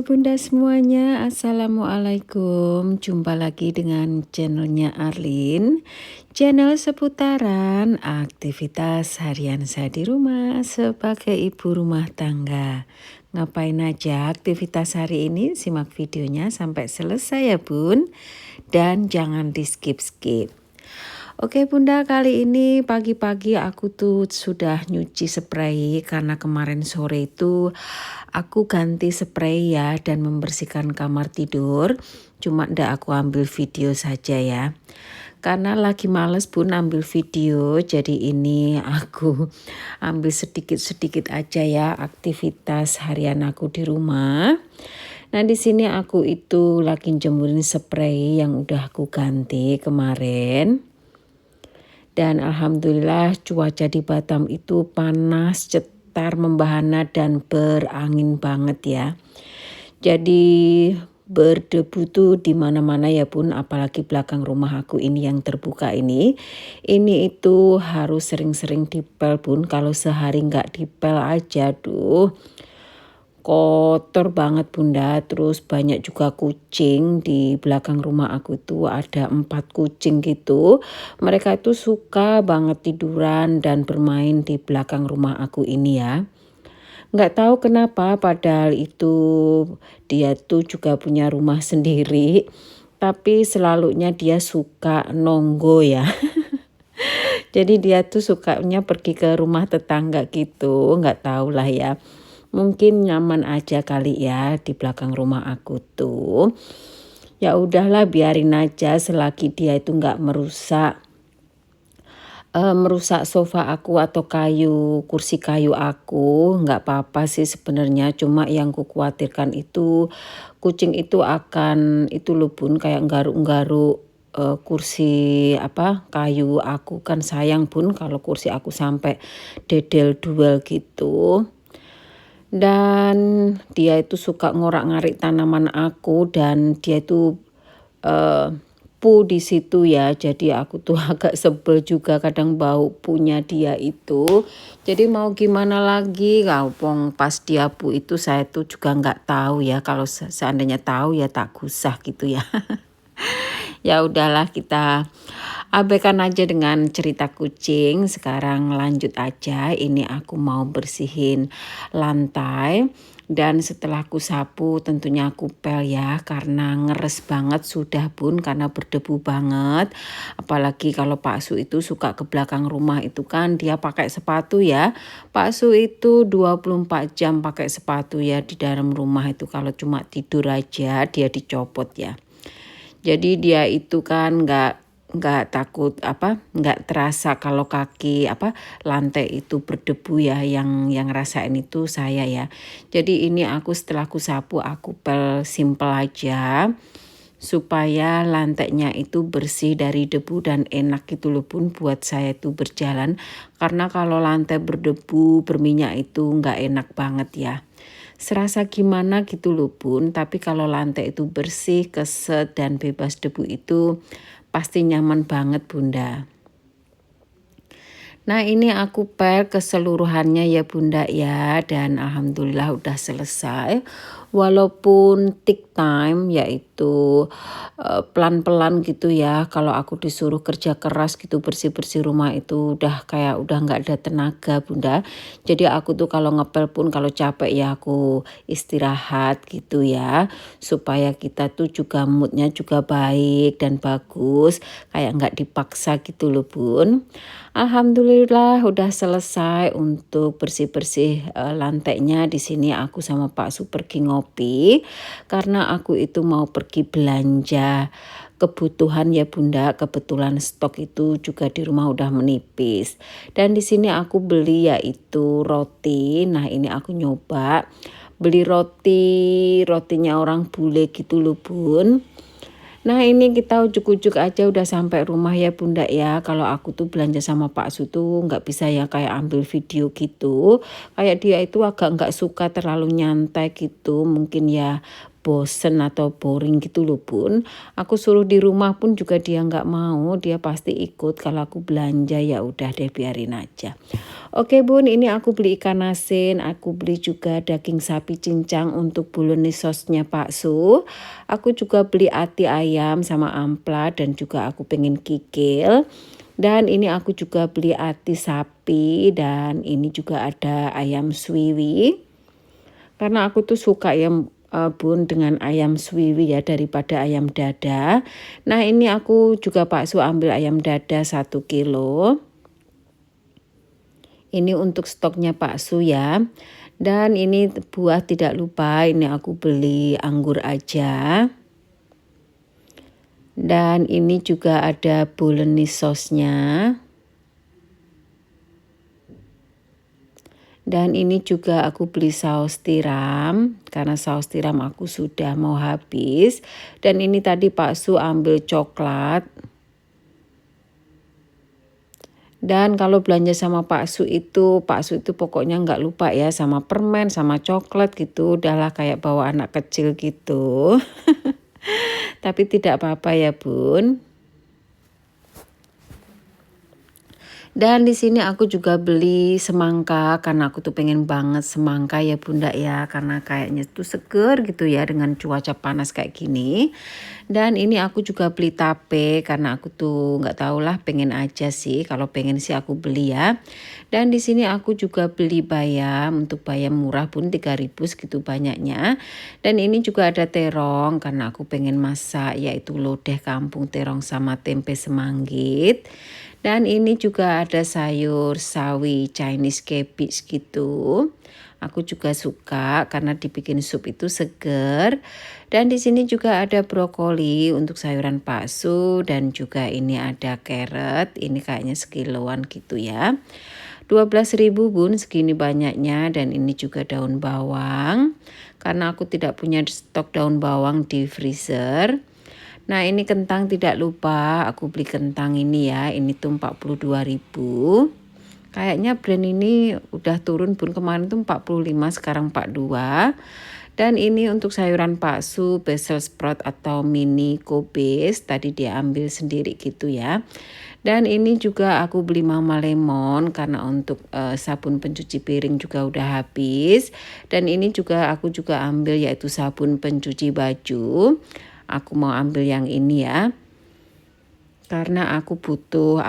Bunda semuanya, Assalamualaikum. Jumpa lagi dengan channelnya Arlin. Channel seputaran aktivitas harian saya di rumah sebagai ibu rumah tangga. Ngapain aja aktivitas hari ini? Simak videonya sampai selesai ya Bun. Dan jangan di skip-skip. Oke Bunda, kali ini pagi-pagi aku tuh sudah nyuci spray karena kemarin sore itu aku ganti spray ya dan membersihkan kamar tidur. Cuma ndak aku ambil video saja ya. Karena lagi males Bun ambil video, jadi ini aku ambil sedikit-sedikit aja ya aktivitas harian aku di rumah. Nah di sini aku itu lagi jemurin spray yang udah aku ganti kemarin. Dan alhamdulillah cuaca di Batam itu panas, cetar, membahana dan berangin banget ya. Jadi berdebu tuh di mana-mana ya Bun, apalagi belakang rumah aku ini yang terbuka ini. Ini itu harus sering-sering dipel Bun, kalau sehari nggak dipel aja tuh kotor banget Bunda. Terus banyak juga kucing di belakang rumah aku itu, ada 4 kucing gitu. Mereka itu suka banget tiduran dan bermain di belakang rumah aku ini ya. Nggak tahu kenapa, padahal itu dia tuh juga punya rumah sendiri, tapi selalunya dia suka nonggo ya. Jadi dia tuh sukanya pergi ke rumah tetangga gitu, nggak tahu lah ya. Mungkin nyaman aja kali ya di belakang rumah aku tuh. Ya udahlah biarin aja selagi dia itu nggak merusak sofa aku atau kursi kayu aku, nggak apa-apa sih sebenarnya. Cuma yang kukhawatirkan itu kucing itu akan itu loh Bun, kayak nggaruk-nggaruk kursi kayu aku. Kan sayang Bun kalau kursi aku sampai dedel duel gitu. Dan dia itu suka ngorak-ngarik tanaman aku dan dia itu pu di situ ya. Jadi aku tuh agak sebel juga kadang bau punya dia itu. Jadi mau gimana lagi, kalau pas dia pu itu saya tuh juga nggak tahu ya. Kalau seandainya tahu ya tak gusah gitu ya. Ya udahlah, kita abaikan aja dengan cerita kucing. Sekarang lanjut aja. Ini aku mau bersihin lantai. Dan setelah aku sapu tentunya aku pel ya, karena ngeres banget sudah Bun, karena berdebu banget. Apalagi kalau Pak Su itu suka ke belakang rumah itu kan dia pakai sepatu ya. Pak Su itu 24 jam pakai sepatu ya di dalam rumah itu, kalau cuma tidur aja dia dicopot ya. Jadi dia itu kan nggak takut nggak terasa kalau kaki lantai itu berdebu ya, yang rasain itu saya ya. Jadi ini aku setelah aku sapu aku pel simple aja supaya lantainya itu bersih dari debu dan enak gitu loh Bun buat saya itu berjalan. Karena kalau lantai berdebu berminyak itu nggak enak banget ya. Serasa gimana gitu loh Bun, tapi kalau lantai itu bersih, keset dan bebas debu itu pasti nyaman banget Bunda. Nah ini aku pel keseluruhannya ya Bunda ya, dan alhamdulillah udah selesai. Walaupun take time, yaitu pelan-pelan gitu ya. Kalau aku disuruh kerja keras gitu bersih-bersih rumah itu udah nggak ada tenaga Bunda. Jadi aku tuh kalau ngepel pun kalau capek ya aku istirahat gitu ya. Supaya kita tuh juga moodnya juga baik dan bagus. Kayak nggak dipaksa gitu loh Bun. Alhamdulillah udah selesai untuk bersih-bersih lantainya. Di sini aku sama Pak Su pergi ngopi karena aku itu mau pergi belanja kebutuhan ya Bunda. Kebetulan stok itu juga di rumah udah menipis. Dan di sini aku beli yaitu roti. Nah, ini aku nyoba beli rotinya orang bule gitu loh Bun. Nah ini kita ujuk-ujuk aja udah sampai rumah ya Bunda ya. Kalau aku tuh belanja sama Pak Su tuh nggak bisa ya kayak ambil video gitu. Kayak dia itu agak nggak suka terlalu nyantai gitu. Mungkin ya bosen atau boring gitu loh bun. Aku suruh di rumah pun juga dia nggak mau, dia pasti ikut. Kalau aku belanja ya udah deh biarin aja. Oke bun, ini aku beli ikan asin, aku beli juga daging sapi cincang untuk bolognese sosnya Pak Su. Aku juga beli ati ayam sama amplat dan juga aku pengen kikil. Dan ini aku juga beli ati sapi dan ini juga ada ayam suwiwi. Karena aku tuh suka ya bun dengan ayam suwiwi ya daripada ayam dada. Nah ini aku juga Pak Su ambil ayam dada 1 kilo. Ini untuk stoknya Pak Su ya. Dan ini buah tidak lupa, ini aku beli anggur aja. Dan ini juga ada bolognese sosnya. Dan ini juga aku beli saus tiram, karena saus tiram aku sudah mau habis. Dan ini tadi Pak Su ambil coklat. Dan kalau belanja sama Pak Su itu pokoknya nggak lupa ya sama permen, sama coklat gitu. Udahlah kayak bawa anak kecil gitu. Tapi tidak apa-apa ya bun. Dan di sini aku juga beli semangka karena aku tuh pengen banget semangka ya bunda ya. Karena kayaknya tuh seger gitu ya dengan cuaca panas kayak gini. Dan ini aku juga beli tape karena aku tuh nggak tahu lah pengen aja sih. Kalau pengen sih aku beli ya. Dan di sini aku juga beli bayam, untuk bayam murah pun 3.000 segitu banyaknya. Dan ini juga ada terong karena aku pengen masak yaitu lodeh kampung terong sama tempe semanggit. Dan ini juga ada sayur sawi Chinese cabbage gitu. Aku juga suka karena dibikin sup itu seger. Dan di sini juga ada brokoli untuk sayuran bakso dan juga ini ada carrot. Ini kayaknya sekiloan gitu ya. 12.000 bun, segini banyaknya. Dan ini juga daun bawang. Karena aku tidak punya stok daun bawang di freezer. Nah ini kentang tidak lupa, aku beli kentang ini ya, ini tuh 42.000. Kayaknya brand ini udah turun bun, kemarin tuh 45 sekarang 42. Dan ini untuk sayuran bakso, basil sprout atau mini kobis, tadi dia ambil sendiri gitu ya. Dan ini juga aku beli Mama Lemon karena untuk sabun pencuci piring juga udah habis. Dan ini juga aku juga ambil yaitu sabun pencuci baju. Aku mau ambil yang ini ya. Karena aku butuh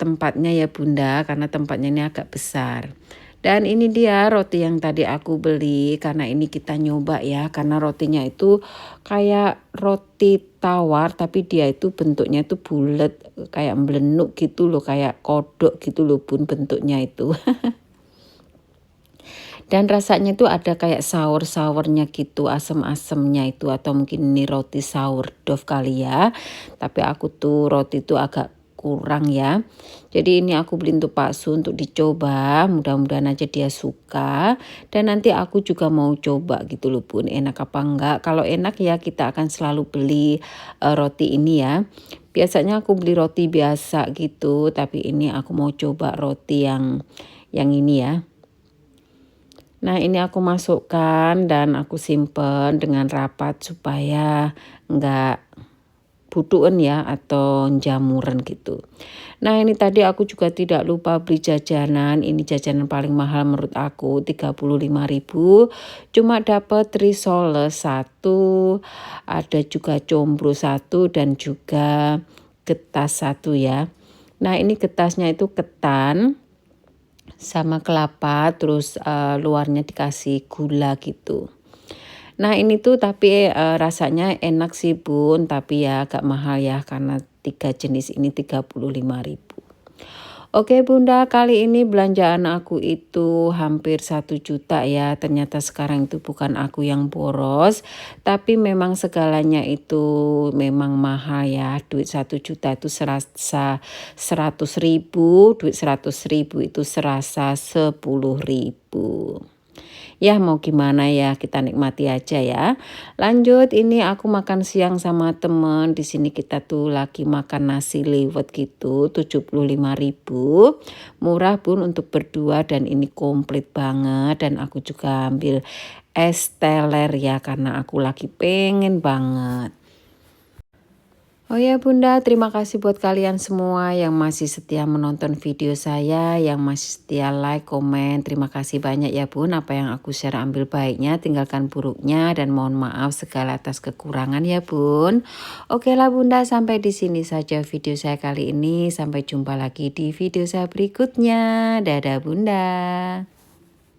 tempatnya ya bunda, karena tempatnya ini agak besar. Dan ini dia roti yang tadi aku beli, karena ini kita nyoba ya, karena rotinya itu kayak roti tawar tapi dia itu bentuknya itu bulat kayak melenuk gitu loh, kayak kodok gitu loh bun bentuknya itu. Dan rasanya tuh ada kayak sour-sournya gitu, asem-asemnya itu, atau mungkin ini roti sourdough kali ya. Tapi aku tuh roti tuh agak kurang ya. Jadi ini aku beli untuk Pak Su untuk dicoba, mudah-mudahan aja dia suka. Dan nanti aku juga mau coba gitu loh bun, enak apa enggak. Kalau enak ya kita akan selalu beli roti ini ya. Biasanya aku beli roti biasa gitu, tapi ini aku mau coba roti yang ini ya. Nah ini aku masukkan dan aku simpen dengan rapat supaya enggak butuhan ya atau jamuran gitu. Nah ini tadi aku juga tidak lupa beli jajanan. Ini jajanan paling mahal menurut aku 35.000. Cuma dapat risoles 1, ada juga combro 1 dan juga getas 1 ya. Nah ini getasnya itu ketan sama kelapa, terus luarnya dikasih gula gitu. Nah ini tuh tapi rasanya enak sih bun, tapi ya agak mahal ya karena 3 jenis ini 35.000. Oke bunda, kali ini belanjaan aku itu hampir 1 juta ya. Ternyata sekarang itu bukan aku yang boros, tapi memang segalanya itu memang mahal ya. Duit 1 juta itu serasa 100.000, duit 100.000 itu serasa 10.000. Ya mau gimana ya, kita nikmati aja ya. Lanjut, ini aku makan siang sama temen. Di sini kita tuh lagi makan nasi liwet gitu, 75.000. Murah pun untuk berdua dan ini komplit banget. Dan aku juga ambil es teler ya, karena aku lagi pengen banget. Oh ya Bunda, terima kasih buat kalian semua yang masih setia menonton video saya, yang masih setia like, komen. Terima kasih banyak ya Bun, apa yang aku share ambil baiknya, tinggalkan buruknya, dan mohon maaf segala atas kekurangan ya Bun. Oke lah Bunda, sampai di sini saja video saya kali ini. Sampai jumpa lagi di video saya berikutnya. Dadah Bunda.